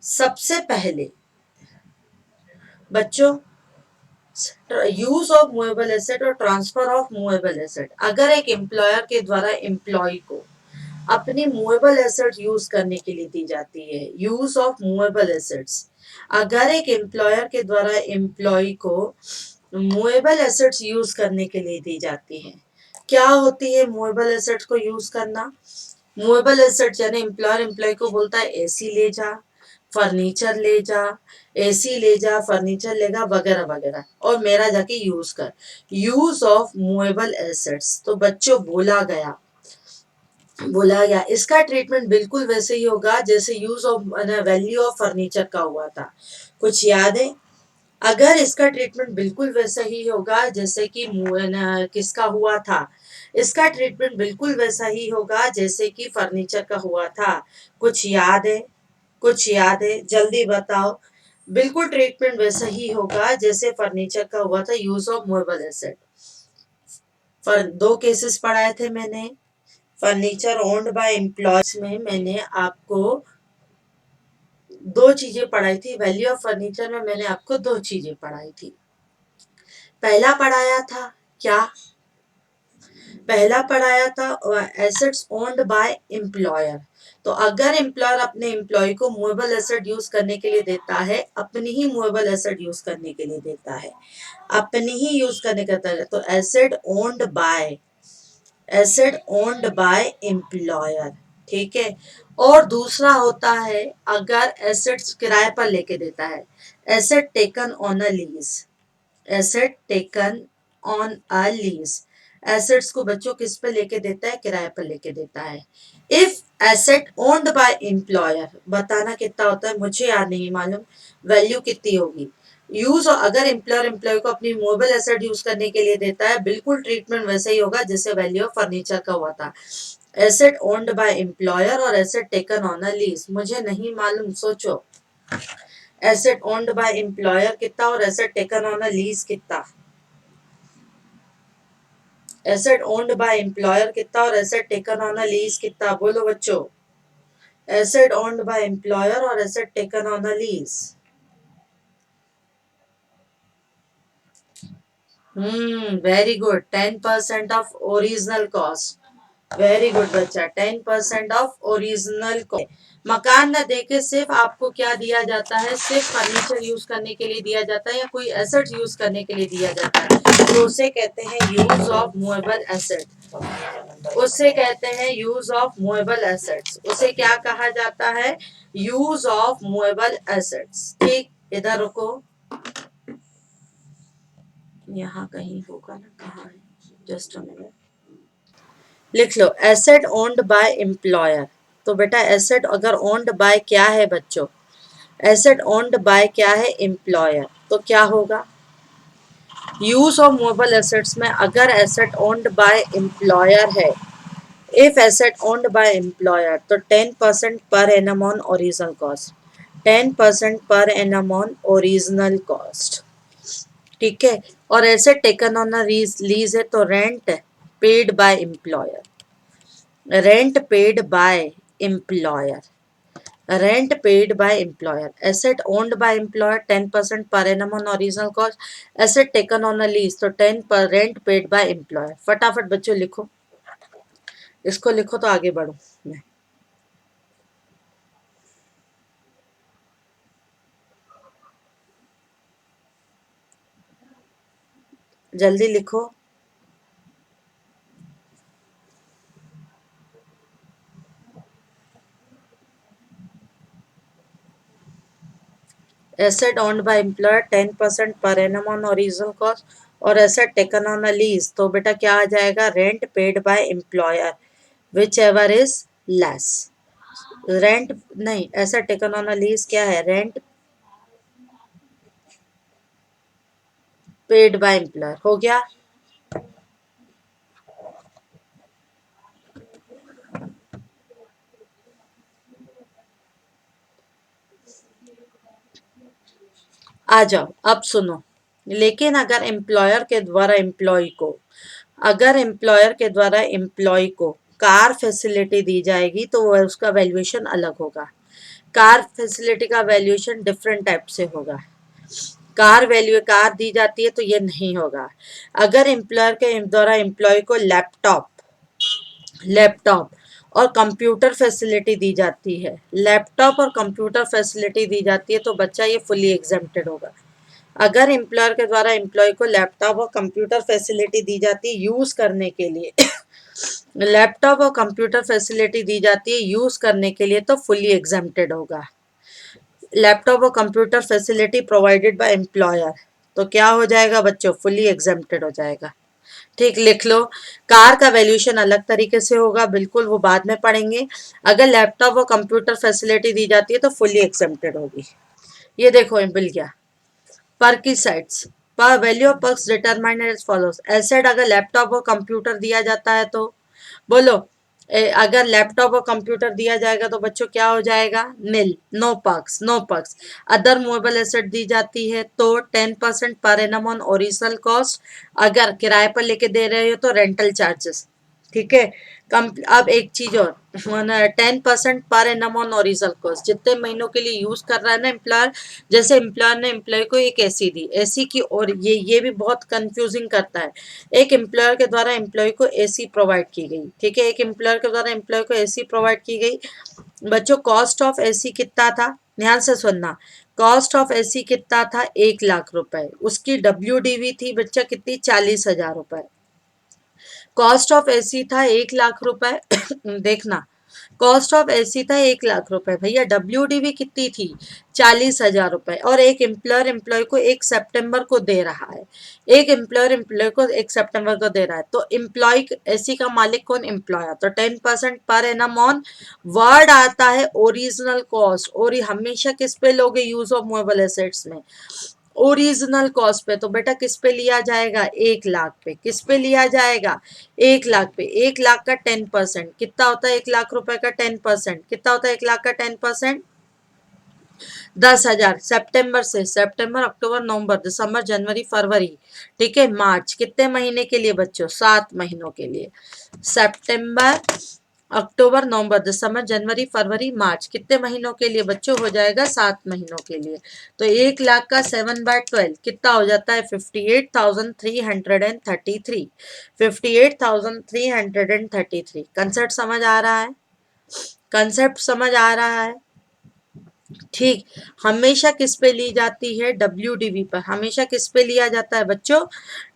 सबसे पहले बच्चों, यूज ऑफ मूवेबल एसेट और ट्रांसफर ऑफ मूवेबल एसेट। अगर एक एम्प्लॉयर के द्वारा एम्प्लॉय को अपनी मूवेबल एसेट यूज करने के लिए दी जाती है, यूज ऑफ मूवेबल एसेट्स, अगर एक एम्प्लॉयर के द्वारा एम्प्लॉय को मूवेबल एसेट्स यूज करने के लिए दी जाती है, क्या होती है मूवेबल एसेट्स को यूज करना? मूवेबल एसेट्स यानी एम्प्लॉयर एम्प्लॉय को बोलता है एसी ले जा, फर्नीचर ले जा, एसी ले जा, फर्नीचर लेगा वगैरह वगैरह, और मेरा जाके यूज कर। यूज ऑफ मूवेबल एसेट्स, तो बच्चों बोला गया इसका ट्रीटमेंट बिल्कुल वैसे ही होगा जैसे use of value of furniture का हुआ था। कुछ याद है? अगर इसका ट्रीटमेंट बिल्कुल वैसा ही होगा जैसे कि किसका हुआ था, इसका ट्रीटमेंट बिल्कुल वैसा ही होगा जैसे कि फर्नीचर का हुआ था। कुछ याद है? कुछ याद है? जल्दी बताओ। बिल्कुल ट्रीटमेंट वैसा ही होगा जैसे फर्नीचर का हुआ था, यूज ऑफ मूवेबल एसेट। दो केसेस पढ़ाए थे मैंने। फर्नीचर ओन्ड बाय एम्प्लॉयज में मैंने आपको दो चीजें पढ़ाई थी, वैल्यू ऑफ फर्नीचर में मैंने आपको दो चीजें पढ़ाई थी। पहला पढ़ाया था क्या? पहला पढ़ाया था एसेट्स ओन्ड बाय एम्प्लॉयर। तो अगर एम्प्लॉयर अपने एम्प्लॉय को मूवेबल एसेट यूज करने के लिए देता है, अपनी ही मूवेबल एसेट यूज करने के लिए देता है, अपनी ही यूज करने का देता है, तो एसेट ओन्ड बाय एम्प्लॉयर। ठीक है। और दूसरा होता है अगर एसेट्स किराए पर लेके देता है, asset taken on a lease, asset taken on a lease. Assets को बच्चों किस पे लेके देता है? किराए पर लेके देता है। If asset owned by employer, बताना कितना होता है, मुझे याद नहीं मालूम, वैल्यू कितनी होगी। यूज, अगर एम्प्लॉयर एम्प्लॉय को अपनी मूवेबल एसेट यूज करने के लिए देता है, बिल्कुल ट्रीटमेंट वैसे ही होगा जैसे वैल्यू ऑफ फर्नीचर का हुआ था। एसेट ओन्ड बाय एम्प्लॉयर और asset taken on a lease, मुझे नहीं मालूम, सोचो। एसेट ओन्ड बाय एम्प्लॉयर कितना और asset taken on a lease कितना? एसेट ओन्ड बाय एम्प्लॉयर कितना और asset taken on a lease कितना? बोलो बच्चों। एसेट ओन्ड बाय एम्प्लॉयर और asset taken on a lease. Very good. 10% of original cost. Very good बच्चा, 10% ऑफ ओरिजिनल कॉस्ट। मकान न देके सिर्फ आपको क्या दिया जाता है? सिर्फ फर्नीचर यूज करने के लिए दिया जाता है या कोई एसेट यूज करने के लिए दिया जाता है, तो उसे कहते हैं यूज ऑफ मूवेबल एसेट। उसे कहते हैं यूज ऑफ मूवेबल एसेट्स। उसे क्या कहा जाता है? Use of movable assets. ठीक, इधर रुको, यहाँ कहीं होगा ना, कहाँ है? जस्ट अ मिनट, लिख लो एसेट ओन्ड बाय एम्प्लॉयर। तो बेटा एसेट अगर ओन्ड बाय क्या है बच्चों? एसेट ओन्ड बाय क्या है? एम्प्लॉयर। तो क्या होगा? यूज ऑफ मूवेबल एसेट्स में अगर एसेट ओन्ड बाय एम्प्लॉयर है, if asset owned by employer, तो 10% per annum on original cost, 10% per annum on original cost. ठीक है। और एसेट टेकन ऑन लीज है तो rent paid by employer, rent paid by employer, rent paid by employer. Asset owned by employer 10% per annum on original cost, asset taken on a lease तो 10 पर rent paid by employer. फटाफट बच्चों लिखो, इसको लिखो तो आगे बढ़ो मैं। जल्दी लिखो। Asset owned by employer 10% per annum on original cost, और asset taken on a lease तो बेटा क्या आ जाएगा? Rent paid by employer, whichever is less. Rent नहीं, asset taken on a lease क्या है? Rent paid by employer. हो गया? आ जाओ, अब सुनो। लेकिन अगर एम्प्लॉयर के द्वारा एम्प्लॉय को, अगर एम्प्लॉयर के द्वारा एम्प्लॉय को कार फैसिलिटी दी जाएगी तो वह उसका वैल्यूएशन अलग होगा। कार फैसिलिटी का वैल्यूएशन डिफरेंट टाइप से होगा। कार दी जाती है तो ये नहीं होगा। अगर एम्प्लॉयर के द्वारा एम्प्लॉय को लैपटॉप और कंप्यूटर फैसिलिटी दी जाती है, लैपटॉप और कंप्यूटर फैसिलिटी दी जाती है तो बच्चा ये फुली एग्जेम्प्टेड होगा। अगर एम्प्लॉयर के द्वारा एम्प्लॉय को लैपटॉप और कंप्यूटर फैसिलिटी दी जाती है यूज करने के लिए लैपटॉप और कंप्यूटर फैसिलिटी दी जाती है यूज करने के लिए तो फुली एग्जेम्प्टेड होगा। लैपटॉप और computer facility provided by employer तो क्या हो जाएगा बच्चों, फुली एग्जेम्प्टेड हो जाएगा। ठीक, लिख लो। कार का वैल्यूएशन अलग तरीके से होगा, बिल्कुल वो बाद में पढ़ेंगे। अगर लैपटॉप और कंप्यूटर फैसिलिटी दी जाती है तो फुली एग्जेम्प्टेड होगी। ये देखो मिल गया। पर्किसाइड्स पर value of perks determined as follows. Asset अगर लैपटॉप और कंप्यूटर दिया जाता है तो बोलो, अगर लैपटॉप और कंप्यूटर दिया जाएगा तो बच्चों क्या हो जाएगा, nil, no perks, no perks. Other movable asset दी जाती है तो 10% per annum on original cost. अगर किराए पर लेके दे रहे हो तो रेंटल चार्जेस। ठीक है। अब एक चीज और, 10% per annum on original cost, जितने महीनों के लिए यूज कर रहा है ना एम्प्लॉयर। जैसे एम्प्लॉयर ने एम्प्लॉय को एक एसी दी, एसी की, और ये भी बहुत कंफ्यूजिंग करता है। एक एम्प्लॉयर के द्वारा एम्प्लॉय को एसी प्रोवाइड की गई, ठीक है, एक एम्प्लॉयर के द्वारा एम्प्लॉय को एसी प्रोवाइड की गई। बच्चों कॉस्ट ऑफ एसी कितना था, ध्यान से सुनना। कॉस्ट ऑफ एसी कितना था, 1 लाख रुपए। उसकी डब्ल्यूडीवी थी बच्चा कितनी, 40,000 रुपए। कॉस्ट ऑफ एसी था 1 लाख रुपए देखना, कॉस्ट ऑफ एसी था 1 लाख रुपए। भैया डब्ल्यूडीवी कितनी थी, 40,000 रुपए। और एक एम्प्लॉयर एम्प्लॉय को 1 सितंबर को दे रहा है, एक एम्प्लॉयर एम्प्लॉय को 1 सितंबर को दे रहा है तो एम्प्लॉय एसी का मालिक कौन, एम्प्लॉयर। तो 10% पर एनम ऑन, वर्ड आता है ओरिजिनल कॉस्ट। और हमेशा किस पे लोगे, यूज ऑफ मूवेबल एसेट्स में ओरिजिनल कॉस्ट पे। तो बेटा किस पे लिया जाएगा, 1 लाख पे। किस पे लिया जाएगा, 1 लाख पे। 1 लाख का 10% कितना होता है, 1 लाख रुपए का 10% कितना होता है, 1 लाख का 10%, 10,000। सितंबर से, सितंबर अक्टूबर नवंबर दिसंबर जनवरी फरवरी, ठीक है, मार्च, कितने महीने के लिए बच्चों, 7 महीनों के लिए। सितंबर अक्टूबर नवंबर दिसंबर जनवरी फरवरी मार्च, कितने महीनों के लिए बच्चों, हो जाएगा 7 महीनों के लिए। तो 1 लाख का 7/12 कितना हो जाता है, 58,333। 58,333। कंसेप्ट समझ आ रहा है, कंसेप्ट समझ आ रहा है। ठीक, हमेशा किस पे ली जाती है, डब्ल्यूडीवी पर। हमेशा किस पे लिया जाता है बच्चों,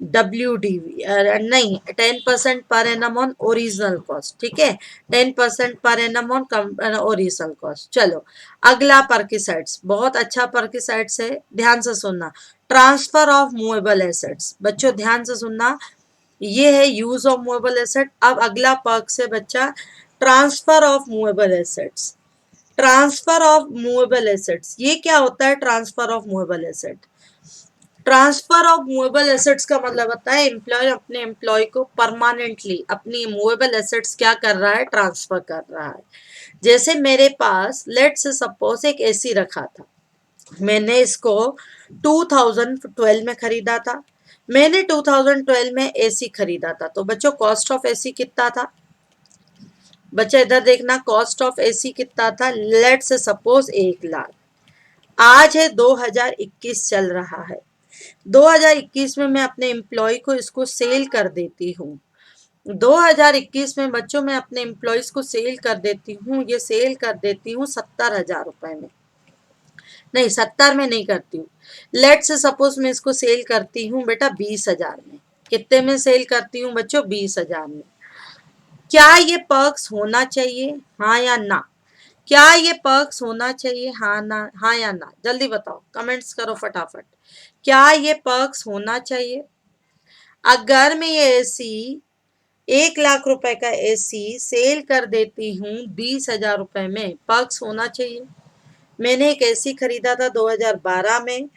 डब्ल्यूडीवी नहीं, 10% per annum on original cost. ठीक है, 10% per annum on original cost. चलो अगला पर्किसाइड्स, बहुत अच्छा पर्किसाइड्स है, ध्यान से सुनना। ट्रांसफर ऑफ मूवेबल एसेट्स, बच्चों ध्यान से सुनना, ये है यूज ऑफ मूवेबल एसेट। अब अगला पर्क से बच्चा, transfer of movable assets. Transfer of movable assets, ये क्या होता है, transfer of movable asset. Transfer of movable assets का मतलब होता है एम्प्लॉय अपने एम्प्लॉय को परमानेंटली अपनी मूवेबल एसेट्स क्या कर रहा है, ट्रांसफर कर रहा है। जैसे मेरे पास लेट्स सपोज एक एसी रखा था, मैंने इसको 2012 में खरीदा था। मैंने 2012 में एसी खरीदा था तो बच्चों कॉस्ट ऑफ एसी कितना था, बच्चा इधर देखना, कॉस्ट ऑफ एसी कितना था, लेट से सपोज 1 लाख। आज है 2021 चल रहा है, 2021 में मैं अपने एम्प्लॉय को इसको सेल कर देती हूँ। 2021 में बच्चों मैं अपने एम्प्लॉयज को सेल कर देती हूँ, ये सेल कर देती हूँ 70,000 रुपए में। नहीं 70 में नहीं करती हूँ, लेट से सपोज मैं इसको सेल करती हूँ बेटा 20,000 में। कितने में सेल करती हूँ बच्चों, 20,000 में। क्या ये पर्क्स होना चाहिए, हाँ या ना, क्या ये पर्क्स होना चाहिए, हाँ ना, हाँ या ना, जल्दी बताओ, कमेंट्स करो फटाफट। क्या ये पर्क्स होना चाहिए। अगर मैं ये एसी 1 लाख रुपए का एसी सेल कर देती हूँ 20,000 रुपए में, पर्क्स होना चाहिए। मैंने एक एसी खरीदा था 2012 में,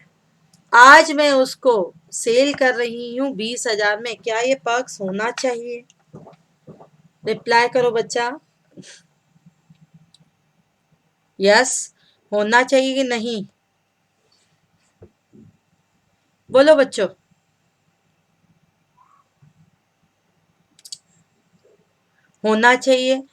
आज मैं उसको सेल कर रही हूँ 20,000 में, क्या ये पर्क्स होना चाहिए, रिप्लाई करो बच्चा। यस होना चाहिए कि नहीं, बोलो बच्चों। होना चाहिए।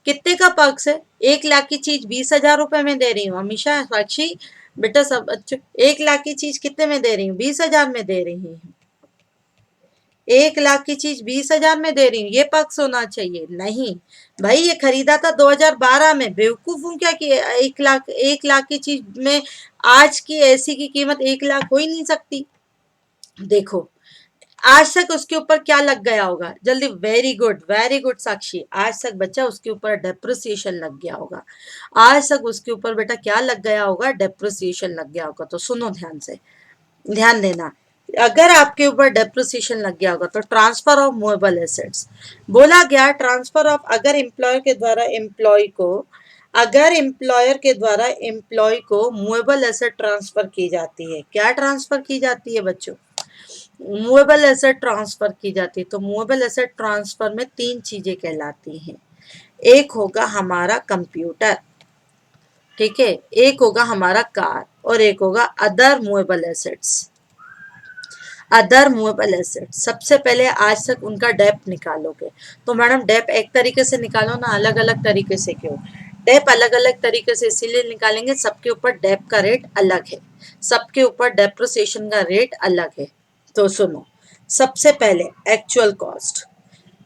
कितने का पक्ष है? 1 लाख की चीज 20,000 रुपए में दे रही हूँ हमेशा साक्षी बेटा, सब बच्चों 1 लाख की चीज कितने में दे रही हूँ? 20,000 में दे रही हूँ। 1 लाख की चीज 20,000 में दे रही हूँ, ये पक्ष होना चाहिए। नहीं भाई, ये खरीदा था 2012 में, बेवकूफ हूँ क्या कि 1 लाख की चीज में आज की ऐसी की कीमत 1 लाख हो ही नहीं सकती। देखो आज तक उसके ऊपर क्या लग गया होगा? जल्दी, वेरी गुड साक्षी, आज तक बच्चा उसके ऊपर डेप्रिसिएशन लग गया होगा। आज तक उसके ऊपर बेटा क्या लग गया होगा? डेप्रिसिएशन लग गया होगा। तो सुनो ध्यान से, ध्यान देना, अगर आपके ऊपर डेप्रिसिएशन लग गया होगा तो ट्रांसफर ऑफ मूवेबल एसेट्स बोला गया। ट्रांसफर ऑफ, अगर एम्प्लॉयर के द्वारा एम्प्लॉय को, अगर एम्प्लॉयर के द्वारा एम्प्लॉय को मूवेबल एसेट ट्रांसफर की जाती है, क्या ट्रांसफर की जाती है बच्चों? मूवेबल एसेट ट्रांसफर की जाती है। तो मूवेबल एसेट ट्रांसफर में 3 चीजें कहलाती हैं। एक होगा हमारा कंप्यूटर, ठीक है, एक होगा हमारा कार, और एक होगा other movable assets. Other movable asset, सबसे पहले आज तक उनका डेप निकालोगे तो मैडम डेप एक तरीके से निकालो ना, अलग अलग तरीके से क्यों? डेप अलग अलग तरीके से इसीलिए निकालेंगे, सबके ऊपर डेप का रेट अलग है, सबके ऊपर डेप्रिसिएशन का रेट अलग है। तो सुनो, सबसे पहले एक्चुअल कॉस्ट,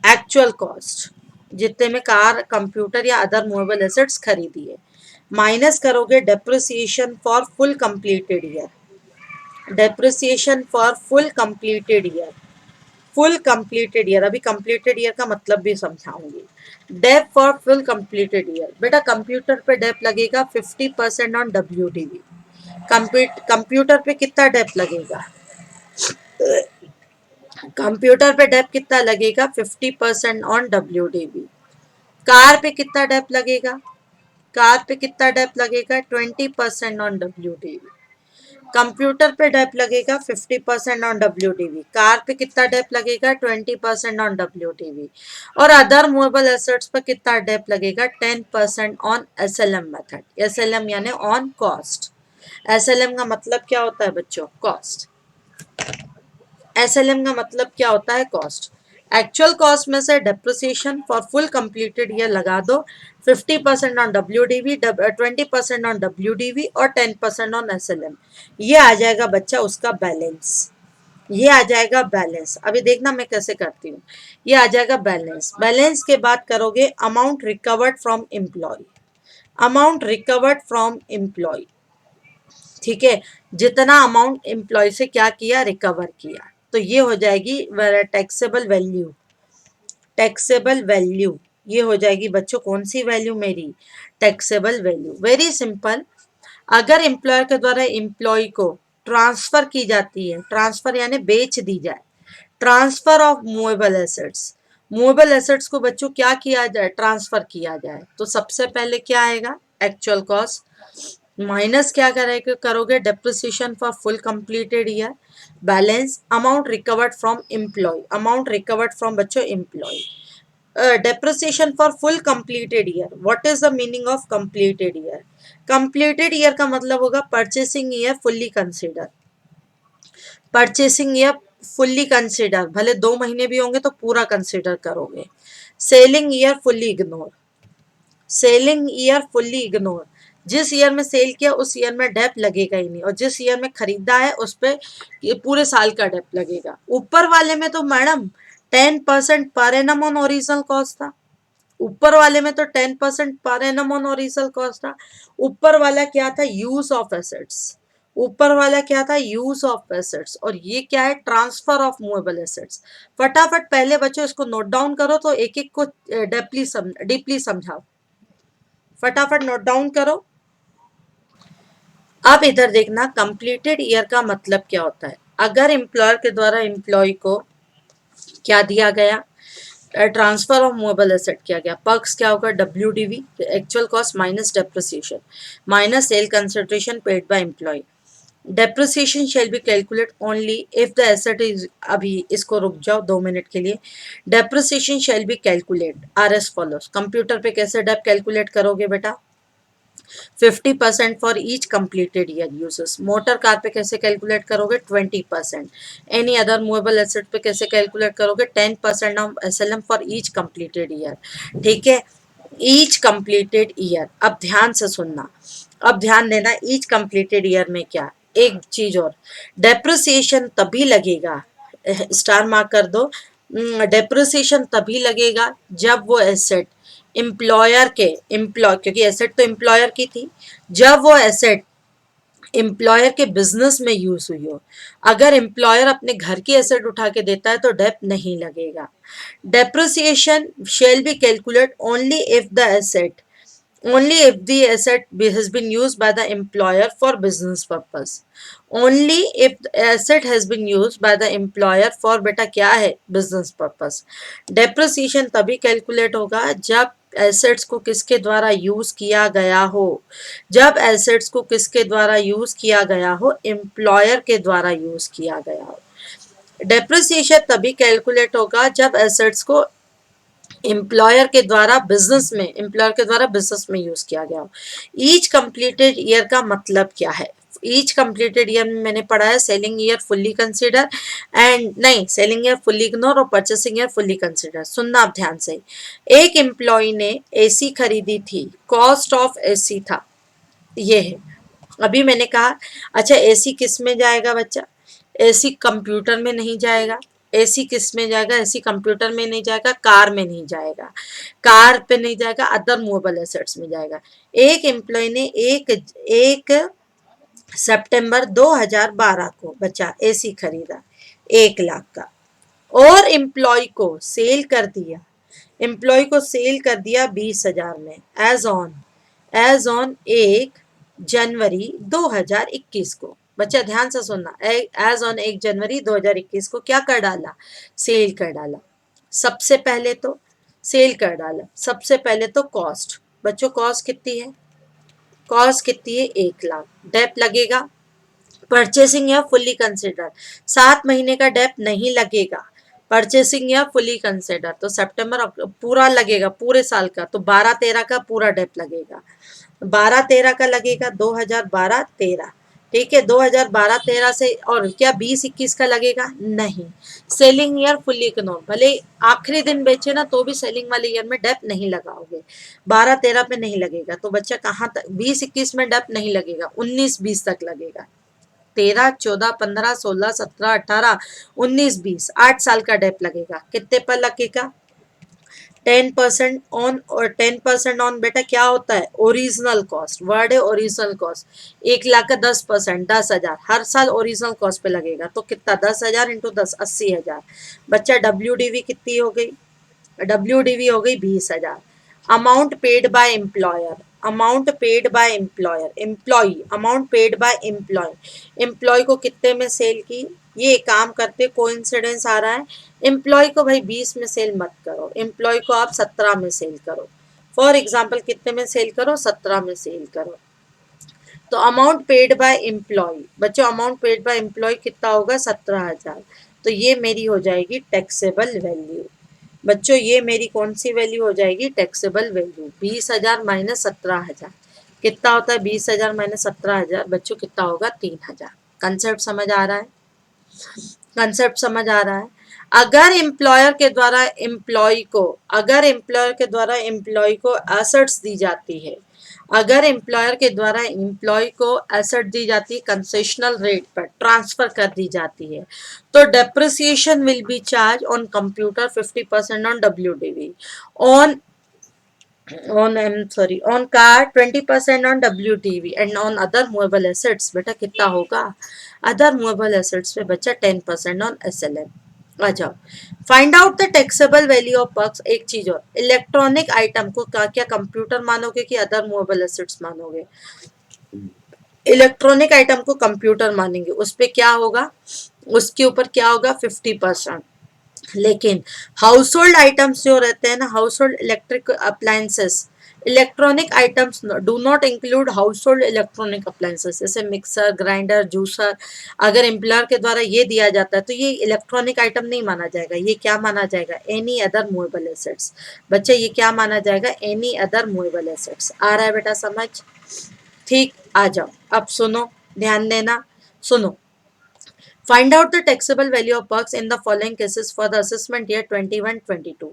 एक्चुअल कॉस्ट जितने में कार, कंप्यूटर या अदर मूवेबल एसेट्स खरीदी है, माइनस करोगे depreciation for full completed year, depreciation for full completed year, full completed year, अभी कंप्लीटेड ईयर का मतलब भी समझाऊंगी। Dep for full completed year, बेटा कंप्यूटर पे डेप लगेगा 50% ऑन WDV। कंप्यूटर पे कितना डेप लगेगा? कंप्यूटर पे डेप कितना लगेगा? 50% ऑन WDV। कार पे कितना डेप लगेगा? कार पे कितना डेप लगेगा? 20% ऑन WDV। कंप्यूटर पे डेप लगेगा 50% ऑन WDV, कार पे कितना डेप लगेगा? 20% ऑन WDV, और अदर मूवेबल एसेट्स पे कितना डेप लगेगा? 10% ऑन SLM मेथड। SLM यानी ऑन कॉस्ट। SLM का मतलब क्या होता है बच्चों? कॉस्ट। SLM का मतलब क्या होता है? कॉस्ट। एक्चुअल कॉस्ट में से depreciation for full completed year लगा दो, 50% ऑन WDV, 20% ऑन WDV और 10% ऑन SLM। ये आ जाएगा बच्चा उसका बैलेंस, ये आ जाएगा बैलेंस। अभी देखना मैं कैसे करती हूँ। ये आ जाएगा बैलेंस। बैलेंस के बाद करोगे amount recovered from employee, amount recovered from employ, ठीक है, जितना अमाउंट एम्प्लॉय से क्या किया? रिकवर किया, तो ये हो जाएगी टैक्सेबल वैल्यू। टैक्सेबल वैल्यू ये हो जाएगी बच्चों कौन सी वैल्यू? मेरी टैक्सेबल वैल्यू। वेरी सिंपल, अगर एम्प्लॉयर के द्वारा एम्प्लॉय को ट्रांसफर की जाती है, ट्रांसफर यानी बेच दी जाए, transfer of movable assets, movable assets को बच्चों क्या किया जाए? ट्रांसफर किया जाए, तो सबसे पहले क्या आएगा? एक्चुअल कॉस्ट माइनस क्या करोगे? Depreciation for full completed year, balance amount recovered from employee, amount recovered from बच्चों employee, depreciation for full completed year. What is the meaning of completed year? Completed year का मतलब होगा purchasing year fully consider, purchasing year fully consider, भले 2 महीने भी होंगे तो पूरा कंसिडर करोगे। Selling year fully ignore, selling year fully ignore, जिस ईयर में सेल किया उस ईयर में डेप लगेगा ही नहीं, और जिस ईयर में खरीदा है उस पर ये पूरे साल का डेप लगेगा। ऊपर वाले में तो madam 10% per annum on original cost था, ऊपर वाले में तो 10% per annum on original cost था। ऊपर वाला क्या था? यूज ऑफ एसेट्स, ऊपर वाला क्या था? यूज ऑफ एसेट्स, और ये क्या है? Transfer of movable assets. फटाफट पहले बच्चों इसको नोट डाउन करो, तो एक एक को डीपली समझाओ, फटाफट नोट डाउन करो। अब इधर देखना, कंप्लीटेड ईयर का मतलब क्या होता है? अगर एम्प्लॉयर के द्वारा एम्प्लॉय को क्या दिया गया? ट्रांसफर ऑफ मूवेबल एसेट किया गया, पक्ष क्या होगा? WDV, actual cost minus depreciation minus sale consideration paid by employee. Depreciation shall be calculate only if the asset is, अभी इसको रुक जाओ 2 मिनट के लिए। Depreciation shall be calculate are as follows. Computer पे कैसे डेप कैलकुलेट करोगे बेटा? 50% for each completed year uses. Motor car पे कैसे कैलकुलेट करोगे? 20%। एनी अदर मूवेबल एसेट पे कैसे कैलकुलेट करोगे? 10% of SLM for each completed year, ठीक है। ईच कंप्लीटेड ईयर, अब ध्यान से सुनना, अब ध्यान देना, ईच कंप्लीटेड ईयर में क्या, एक चीज और, डेप्रिसिएशन तभी लगेगा, स्टार मार्क कर दो, डेप्रिसिएशन तभी लगेगा जब वो एसेट एम्प्लॉयर के, एम्प्लॉय, क्योंकि एसेट तो एम्प्लॉयर की थी, जब वो एसेट एम्प्लॉयर के बिजनेस में यूज हुई हो। अगर एम्प्लॉयर अपने घर की एसेट उठा के देता है तो डेप नहीं लगेगा। Depreciation shall be calculate only if the asset, only if the asset has been used by the employer for business purpose, only if the asset has been used by the employer for बेटा क्या है, business purpose। depreciation तभी calculate होगा जब assets को किसके द्वारा use किया गया हो, जब एसेट्स को किसके द्वारा यूज किया गया हो, एम्प्लॉयर के द्वारा यूज किया गया हो। डेप्रिसिएशन तभी कैलकुलेट होगा जब एसेट्स को एम्प्लॉयर के द्वारा बिजनेस में, एम्प्लॉयर के द्वारा बिजनेस में यूज किया गया हो। ईच कंप्लीटेड ईयर का मतलब क्या है, ईच कंप्लीटेड ईयर में मैंने पढ़ा है selling year fully consider and नहीं, सेलिंग ईयर फुल्ली इग्नोर और परचेसिंग ईयर फुल्ली कंसिडर। सुनना आप ध्यान से, एक एम्प्लॉय ने एसी खरीदी थी, कॉस्ट ऑफ एसी था, ये है। अभी मैंने कहा अच्छा एसी किस में जाएगा बच्चा, एसी कंप्यूटर में नहीं जाएगा, एसी किस में जाएगा, एसी कंप्यूटर में नहीं जाएगा, कार में नहीं जाएगा, कार पे नहीं जाएगा, अदर मूवेबल एसेट्स में जाएगा। एक एम्प्लॉय ने एक एक सितंबर 2012 को बच्चा एसी खरीदा 1 लाख का, और एम्प्लॉय को सेल कर दिया, एम्प्लॉय को सेल कर दिया 20,000 में, एज ऑन 1 जनवरी 2021 को। बच्चा ध्यान से सुनना, एज ऑन 1 जनवरी 2021 को क्या कर डाला, सेल कर डाला। सबसे पहले तो सेल कर डाला, सबसे पहले तो कॉस्ट, बच्चों कॉस्ट कितनी है, कॉस्ट कितनी है, 1 लाख, डेप लगेगा। परचेसिंग या फुल्ली कंसिडर, 7 महीने का डेप नहीं लगेगा, परचेसिंग या फुल्ली कंसिडर तो सितंबर पूरा लगेगा, पूरे साल का, तो 12-13 का पूरा डेप लगेगा, 12-13 का लगेगा, 2012-13, ठीक है, 2012-13 से, और क्या 20-21 का लगेगा, नहीं। सेलिंग ईयर फुल्ली इग्नोर, भले आखिरी दिन बेचे ना तो भी सेलिंग वाले ईयर में डेप नहीं लगाओगे, 12-13 पे नहीं लगेगा, तो बच्चा कहाँ तक, 20-21 में डेप नहीं लगेगा, 19-20 तक लगेगा, 13, 14, 15, 16, 17, 18, 19, 20, 8 साल का डेप लगेगा। कितने पर लगेगा, 10% ऑन, और 10% ऑन बेटा क्या होता है, ओरिजिनल कॉस्ट, वर्ड है ओरिजिनल कॉस्ट, 1 लाख का 10%, 10,000 हर साल ओरिजिनल कॉस्ट पे लगेगा, तो कितना, 10,000 इंटू 10, 80,000। बच्चा WDV कितनी हो गई, WDV हो गई 20,000। Amount paid by employer, amount paid by employer, employee, amount paid by employee, employee को कितने में सेल की, ये काम करते कोइंसिडेंस आ रहा है, एम्प्लॉय को भाई 20 में सेल मत करो, एम्प्लॉय को आप 17 में सेल करो, फॉर एग्जाम्पल कितने में सेल करो, 17 में सेल करो। तो अमाउंट पेड बाय एम्प्लॉय, बच्चों अमाउंट पेड बाय एम्प्लॉय कितना होगा, 17,000, तो ये मेरी हो जाएगी टैक्सेबल वैल्यू। बच्चों ये मेरी कौन सी वैल्यू हो जाएगी, टैक्सेबल वैल्यू, 20,000 माइनस 17,000, कितना होता है 20,000 माइनस 17,000, बच्चों कितना होगा, 3,000। कंसेप्ट समझ आ रहा है, कंसेप्ट समझ आ रहा है। अगर एम्प्लॉयर के द्वारा एम्प्लॉय को, अगर एम्प्लॉयर के द्वारा एम्प्लॉय को एसेट्स दी जाती है, अगर एम्प्लॉयर के द्वारा एम्प्लॉय को एसेट दी जाती है, कंसेशनल रेट पर ट्रांसफर कर दी जाती है, तो depreciation will be charge on computer 50% on WDV, on on car 20% on WTV and on other movable assets बेटा कितना होगा, अदर मूवेबल एसेट्स पे बच्चा 10% ऑन SLM। आ जाओ, find out the taxable value of works. एक चीज और, इलेक्ट्रॉनिक आइटम को क्या क्या कंप्यूटर मानोगे कि अदर मूवेबल एसेट्स मानोगे, इलेक्ट्रॉनिक आइटम को कंप्यूटर मानेंगे, उस पर क्या होगा, उसके ऊपर क्या होगा 50%। लेकिन हाउस होल्ड आइटम्स जो रहते हैं ना, house hold electric appliances, electronic items do not include house hold electronic appliances, जैसे मिक्सर, ग्राइंडर, जूसर, अगर एम्प्लॉयर के द्वारा ये दिया जाता है तो ये इलेक्ट्रॉनिक आइटम नहीं माना जाएगा, ये क्या माना जाएगा, एनी अदर मूवेबल एसेट्स। बच्चे ये क्या माना जाएगा, एनी अदर मूवेबल एसेट्स। आ रहा है बेटा समझ, ठीक, आ जाओ अब सुनो, ध्यान देना, सुनो। Find out the taxable value of works in the following cases for the assessment year 21-22.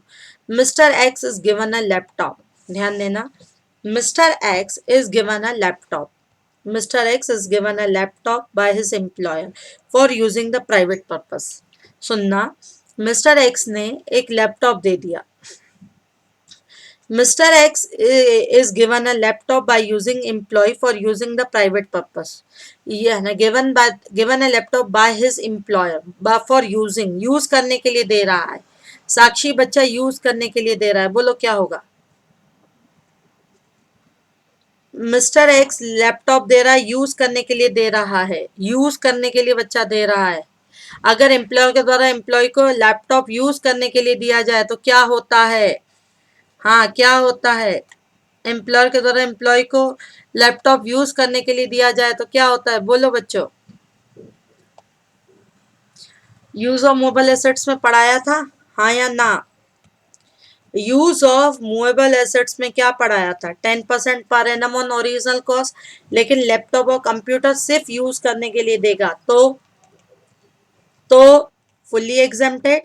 Mr. X is given a laptop. ध्यान देना, mister x is given a laptop, mister x is given a laptop by his employer for using the private purpose. सुनना, mister x ने एक laptop दे दिया, Mr. X is given a laptop by using employee for using the private purpose. ये है ना, given a laptop by his employer for using, use करने के लिए दे रहा है। साक्षी बच्चा यूज करने के लिए दे रहा है, बोलो क्या होगा। मिस्टर एक्स लैपटॉप दे रहा है, यूज करने के लिए दे रहा है, यूज करने के लिए बच्चा दे रहा है। अगर एम्प्लॉयर के द्वारा एम्प्लॉय को लैपटॉप यूज करने के लिए दिया जाए तो क्या होता है। हाँ, क्या होता है, एम्प्लॉयर के द्वारा एम्प्लॉय को लैपटॉप यूज करने के लिए दिया जाए तो क्या होता है, बोलो बच्चों। यूज ऑफ मोबाइल एसेट्स में पढ़ाया था, हाँ या ना। यूज ऑफ मूवेबल एसेट्स में क्या पढ़ाया था, 10% per annum on original cost. लेकिन लैपटॉप और कंप्यूटर सिर्फ यूज करने के लिए देगा तो फुल्ली एग्जेम्प्टेड।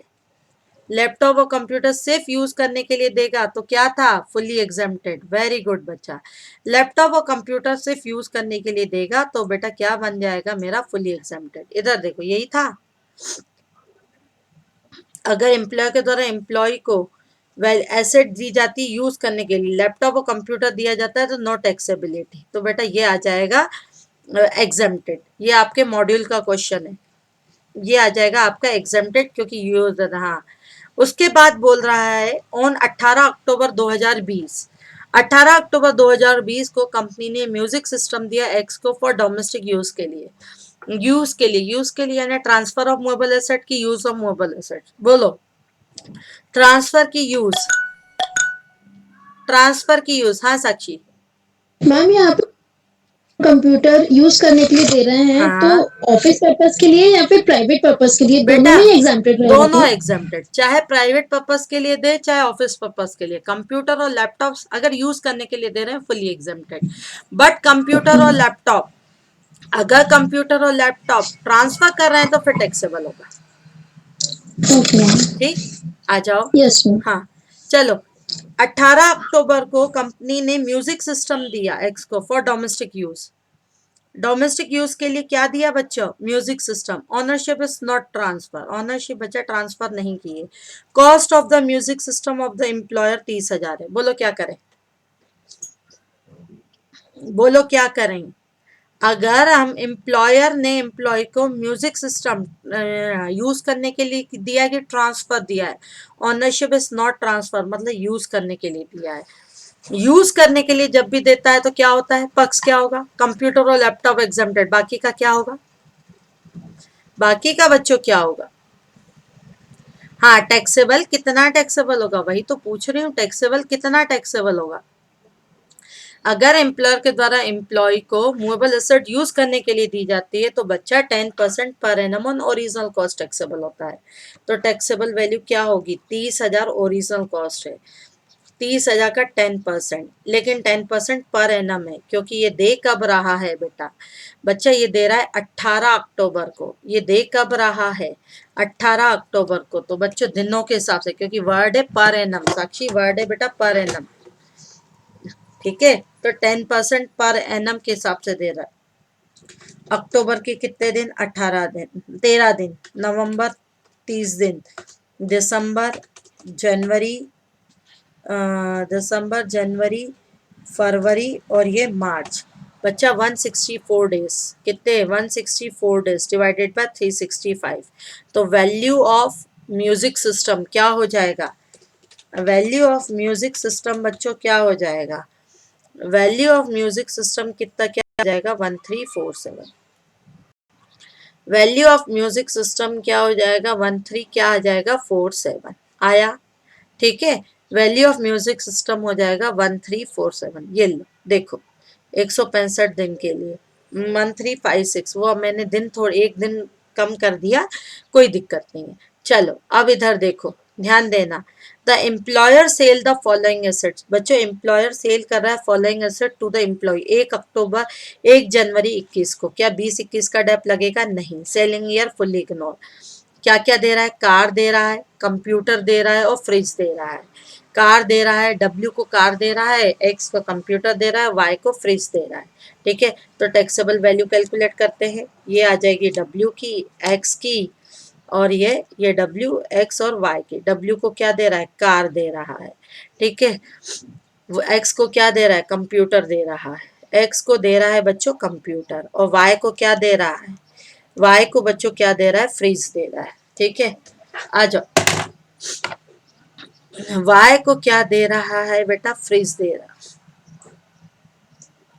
लैपटॉप और कंप्यूटर सिर्फ यूज करने के लिए देगा तो क्या था, फुल्ली एग्जेम्प्टेड। वेरी गुड बच्चा, लैपटॉप और कंप्यूटर सिर्फ यूज करने के लिए देगा तो बेटा क्या बन जाएगा मेरा, फुल्ली एग्जेम्प्टेड। इधर देखो, यही था। अगर एम्प्लॉय के द्वारा एम्प्लॉय को वेल एसेट दी जाती यूज करने के लिए, लैपटॉप और कंप्यूटर दिया जाता है तो नो टैक्सेबिलिटी, तो बेटा ये आ जाएगा एग्जेम्प्टेड। ये आपके मॉड्यूल का क्वेश्चन है, ये आ जाएगा आपका एग्जेम्प्टेड क्योंकि यूज। हाँ, उसके बाद बोल रहा है ऑन 18 अक्टूबर 2020, 18 अक्टूबर 2020 को कंपनी ने म्यूजिक सिस्टम दिया एक्स को फॉर डोमेस्टिक यूज के लिए। यूज के लिए यानी ट्रांसफर ऑफ मोबाइल एसेट की यूज ऑफ मोबाइल एसेट, बोलो। ट्रांसफर की यूज, ट्रांसफर की यूज, हाँ साक्षी। मैम यहाँ पे कंप्यूटर यूज करने के लिए दे रहे हैं तो हाँ ऑफिस पर्पस के लिए या फिर प्राइवेट पर्पस के लिए, दोनों बेटा, में एग्जाम्प्टेड रहेगा दोनों क्या? एग्जेम्प्टेड, चाहे प्राइवेट पर्पस के लिए दे चाहे ऑफिस पर्पस के लिए। कंप्यूटर और लैपटॉप अगर यूज करने के लिए दे रहे हैं फुली एग्जेम्प्टेड। बट कंप्यूटर और लैपटॉप, अगर कंप्यूटर और लैपटॉप ट्रांसफर कर रहे हैं तो फिर टैक्सेबल होगा। Okay ma'am. ठीक, आ जाओ। Yes ma'am. हाँ, चलो। 18 अक्टूबर को कंपनी ने म्यूजिक सिस्टम दिया एक्स को for domestic use. Domestic use के लिए क्या दिया बच्चों, music system. Ownership is not transfer, ownership बच्चा ट्रांसफर नहीं किए। Cost of the music system of the employer 30,000 है, बोलो क्या करें, बोलो क्या करें। अगर हम एम्प्लॉयर ने एम्प्लॉय को म्यूजिक सिस्टम यूज करने के लिए दिया कि ट्रांसफर दिया है, ऑनरशिप इज नॉट ट्रांसफर मतलब यूज करने के लिए दिया है। यूज करने के लिए जब भी देता है तो क्या होता है, पक्ष क्या होगा, कंप्यूटर और लैपटॉप एग्जेम्प्टेड, बाकी का क्या होगा, बाकी का बच्चों क्या होगा। हाँ, टैक्सेबल कितना टैक्सेबल होगा, वही तो पूछ रही हूँ, टैक्सेबल कितना टैक्सेबल होगा। अगर एम्प्लॉयर के द्वारा एम्प्लॉय को मूवेबल एसेट यूज करने के लिए दी जाती है तो बच्चा 10% per annum on original cost taxable होता है। तो टैक्सेबल वैल्यू क्या होगी, 30,000 ओरिजिनल कॉस्ट है, 30,000 का 10%, लेकिन 10% पर एनम है क्योंकि ये दे कब रहा है बेटा, बच्चा ये दे रहा है 18 अक्टूबर को, ये दे कब रहा है 18 अक्टूबर को, तो बच्चों दिनों के हिसाब से, क्योंकि वर्ड है पर एनम, साक्षी वर्ड है बेटा पर एनम। ठीक है, तो 10% पर एनम के हिसाब से दे रहा है। अक्टूबर के कितने दिन, 18 दिन, 13 दिन, नवंबर 30 दिन, दिसंबर जनवरी, दिसंबर जनवरी फरवरी और ये मार्च। बच्चा 164 डेज, कितने 164 डेज डिवाइडेड बाय 365। तो वैल्यू ऑफ म्यूजिक सिस्टम क्या हो जाएगा, वैल्यू ऑफ म्यूजिक सिस्टम बच्चों क्या हो जाएगा, वैल्यू ऑफ म्यूजिक सिस्टम कितना क्या आ जाएगा, 1347। वैल्यू ऑफ म्यूजिक सिस्टम क्या हो जाएगा, 13 क्या आ जाएगा 47 आया। ठीक है, वैल्यू ऑफ म्यूजिक सिस्टम हो जाएगा 1347। ये लो देखो, 165 दिन के लिए 1356, वो मैंने दिन थोड़े एक दिन कम कर दिया, कोई दिक्कत नहीं है। चलो अब इधर देखो, ध्यान देना। The employer sell the following assets, बच्चों एम्प्लॉयर सेल कर रहा है following asset to the employee 1 अक्टूबर 1 जनवरी 21 को, क्या 20-21 का डेप लगेगा, नहीं, सेलिंग ईयर फुल्ली इग्नोर। क्या क्या दे रहा है, कार दे रहा है, कंप्यूटर दे रहा है और फ्रिज दे रहा है। कार दे रहा है, W को कार दे रहा है, X को कंप्यूटर दे रहा है, Y को फ्रिज दे रहा है। ठीक है, तो टैक्सेबल वैल्यू कैलकुलेट करते हैं। ये आ जाएगी W की, X की, और ये W, X और Y की। W को क्या दे रहा है? कार दे रहा है। ठीक है, वो X को क्या दे रहा है? कंप्यूटर दे रहा है। X को दे रहा है बच्चों कंप्यूटर, और Y को क्या दे रहा है? Y को बच्चों क्या दे रहा है? फ्रिज दे रहा है। ठीक है, आ जाओ। Y को क्या दे रहा है बेटा? फ्रिज दे रहा है।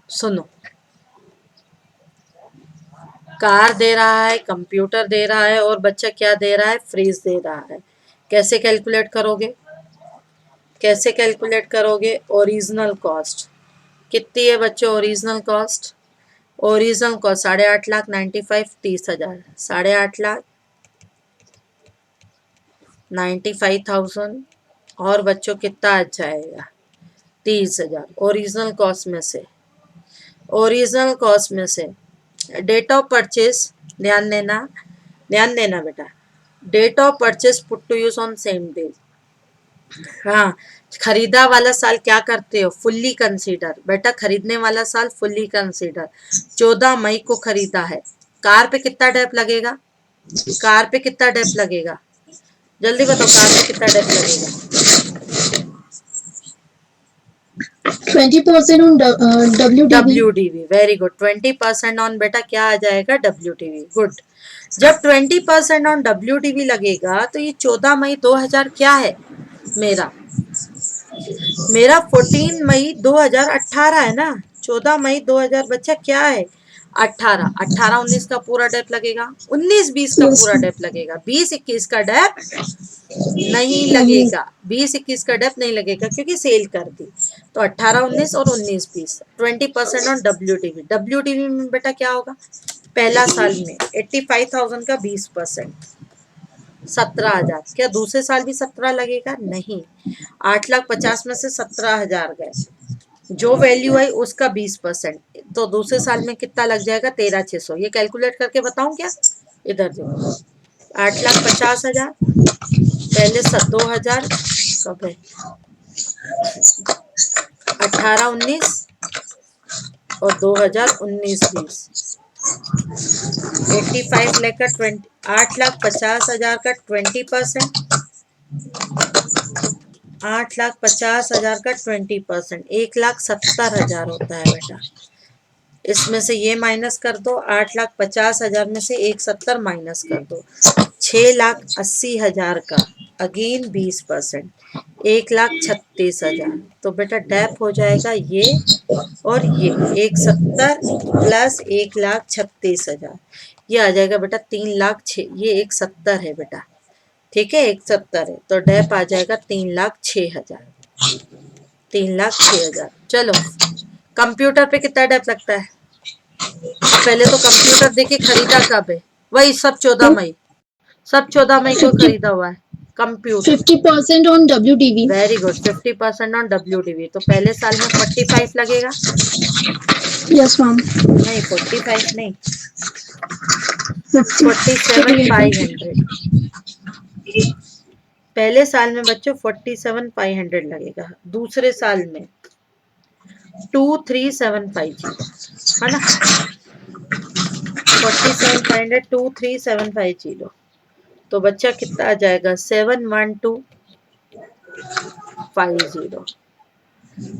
सुनो, कार दे रहा है, कंप्यूटर दे रहा है, और बच्चा क्या दे रहा है? फ्रिज दे रहा है। कैसे कैलकुलेट करोगे? कैसे कैलकुलेट करोगे? ओरिजिनल कॉस्ट कितनी है बच्चों? Original cost, original cost 8.5 lakh, 95, 30,000, 8.5 lakh 95,000, और बच्चों कितना आ जाएगा? 30,000। ओरिजिनल कॉस्ट में से, ओरिजिनल कॉस्ट में से डेट ऑफ परचेज, ध्यान देना, ध्यान देना बेटा, date of purchase put to use on same day. हाँ, खरीदा वाला साल क्या करते हो? फुल्ली कंसीडर बेटा, खरीदने वाला साल फुल्ली कंसीडर। 14 मई को खरीदा है, कार पे कितना डेप लगेगा? कार पे कितना डेप लगेगा? जल्दी बताओ, कार पे कितना डेप लगेगा? 20% on WDV. WDV, very good. 20% on बेटा क्या आ जाएगा? WDV, good. जब 20% ऑन WDV लगेगा तो ये 14 मई 2000 क्या है मेरा? मेरा 14 मई 2018 है ना। 14 मई 2000 बच्चा क्या है? 18, 18 19 का पूरा डेप लगेगा, 19 20 का Yes, पूरा ma'am. डेप लगेगा, 20 21 का डेप नहीं नहीं. लगेगा। 20 21 का डेप नहीं लगेगा क्योंकि सेल कर दी। तो 18 19 और 19 20, 20% ऑन WDV। WDV में बेटा क्या होगा? पहला साल में 85,000 का 20%, 17,000। क्या दूसरे साल भी 17 लगेगा? नहीं। 8,50,000 में से 17,000 गए, जो वैल्यू आई उसका 20%, तो दूसरे साल में कितना लग जाएगा? 13,600। ये कैलकुलेट करके बताऊं क्या? इधर देखो, 8,50,000 पहले 2,000 कब है? 18 19 और 2019 20, 85 लेकर 20, 8,50,000 का 20%, 8,50,000 का 20%, 1,70,000 होता है बेटा। इसमें से ये माइनस कर दो, 8,50,000 में से 1,70 माइनस कर दो, 6,80,000 का अगेन 20%, 1,36,000। तो बेटा डैप हो जाएगा ये और ये 1,70 प्लस 1,36,000, ये आ जाएगा बेटा 3,06,000। ये 1,70 है बेटा, ठीक है, 1,70 है, तो डैप आ जाएगा 3,06,000, 3,06,000। चलो, कंप्यूटर पे कितना डेप लगता है? अब पहले तो कंप्यूटर देखिए खरीदा कब है? वही सब 14 मई, सब 14 मई को 50, खरीदा हुआ है computer. 50% on WDV. Very good, 50% on WDV। तो पहले साल में 45 लगेगा, Yes, ma'am. नहीं 45 नहीं, 50. 47,500। पहले साल में बच्चों 47,500 लगेगा, दूसरे साल में 23,750 है ना। 47,500, 23,750, तो बच्चा कितना आ जाएगा? 71250,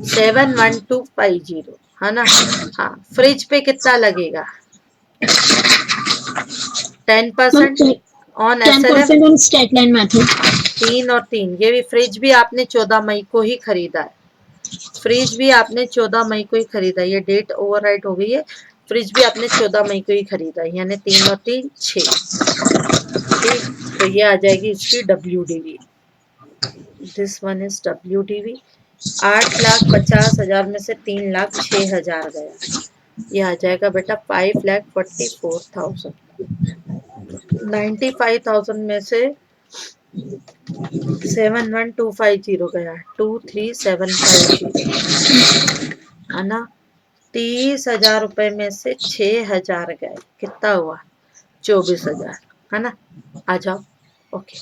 71250 है ना। हाँ, फ्रिज पे कितना लगेगा? 10% Ma'am, on SLF। 10% on stat line method. 3 और 3, ये भी फ्रिज भी आपने 14 मई को ही खरीदा है, फ्रिज भी आपने 14 मई को ही खरीदा है, ये डेट ओवरराइट हो गई है। फ्रिज भी आपने 14 मई को ही खरीदा है, यानी 3 और 3 6। ठीक, तो ये आ जाएगी इसकी WDV। This one is WDV। 8,50,000 में से 3,06,000 गया, ये आ जाएगा बेटा 5,44,000। 95,000 में से 71250 गया, 23,750 है ना। 30,000 रुपए में से 6,000 गए, कितना हुआ? 24,000 है ना। आ जाओ, ओके,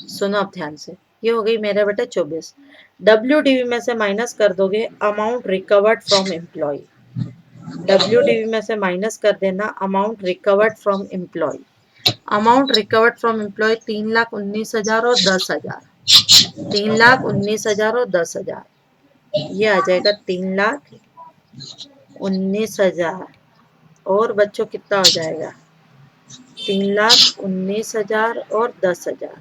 सुनो अब ध्यान से। ये हो गई मेरा बेटा 24। WDV में से माइनस कर दोगे amount recovered from employ. WDV में से माइनस कर देना amount recovered from employee. Amount recovered from employ 3,19,000 और 10,000। 3,19,000 और 10,000, ये आ जाएगा 3,19,000 और बच्चों कितना हो जाएगा 3,19,000 और 10,000।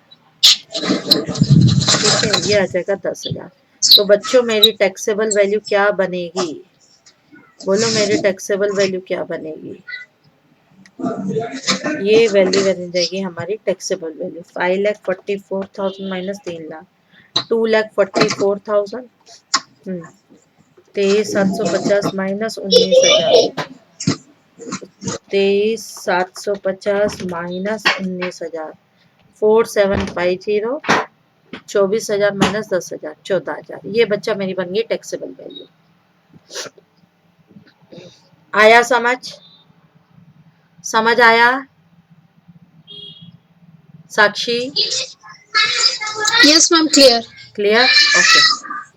ठीक है, ये आ जाएगा 10,000। तो बच्चों मेरी टैक्सेबल वैल्यू क्या बनेगी? बोलो मेरी टैक्सेबल वैल्यू क्या बनेगी? ये वैल्यू बन जाएगी हमारी taxable value 5,44,000 minus 3,00,000, 2,44,000। 23,750 minus 19,000, 23,750 minus 19,000, 4,750, 24,000 minus 10,000, 14,000। ये बच्चा मेरी बन गई टैक्सेबल वैल्यू। आया समझ? समझ आया Sakshi? Yes ma'am, clear. Clear, okay.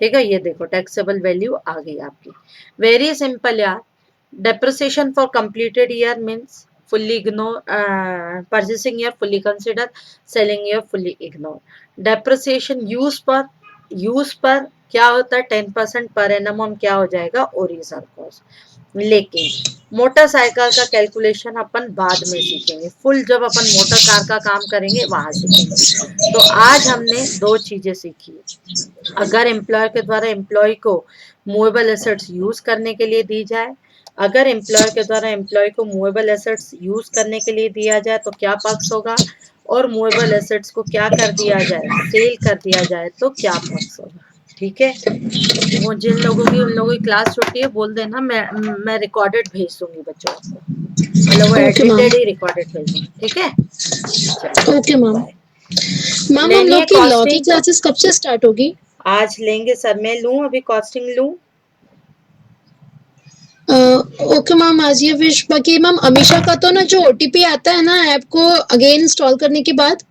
ठीक है, ये देखो टैक्सेबल वैल्यू आ गई आपकी। वेरी सिंपल यार। Depreciation for completed year means fully ignore, purchasing year fully consider, selling year fully ignore. Depreciation use पर क्या होता है 10% पर एनम ऑन क्या हो जाएगा ओरिजिनल कॉस्ट। लेकिन मोटरसाइकिल का कैलकुलेशन अपन बाद में सीखेंगे, फुल जब अपन मोटर कार का काम करेंगे वहां सीखेंगे। तो आज हमने दो चीजें सीखी। अगर एम्प्लॉयर के द्वारा एम्प्लॉय को मूवेबल एसेट्स यूज करने के लिए दी जाए, अगर एम्प्लॉयर के द्वारा एम्प्लॉय को मूवेबल एसेट्स यूज करने के लिए दिया जाए तो क्या पक्ष होगा, और मूवेबल एसेट्स को क्या कर दिया जाए सेल कर दिया जाए तो क्या पक्ष होगा। ठीक है, वो जिन लोगों की उन लोगों की क्लास छुट्टी है बोल देना, मैं रिकॉर्डेड भेज दूंगी बच्चों को, मतलब वो ओके मैम। एडिटेड ही रिकॉर्डेड भेज दूंगी। ठीक है, चलो ओके मैम। बाय। मैम हम लेनी लोग है की लॉ की कॉस्टिंग? क्लासेस कब से स्टार्ट होगी? आज लेंगे सर, मैं लूं अभी कॉस्टिंग लूं? ओके मैम, आज ये विश। बाकी मैम अमीषा का तो ना जो ओटीपी आता है ना ऐप को अगेन इंस्टॉल करने के बाद,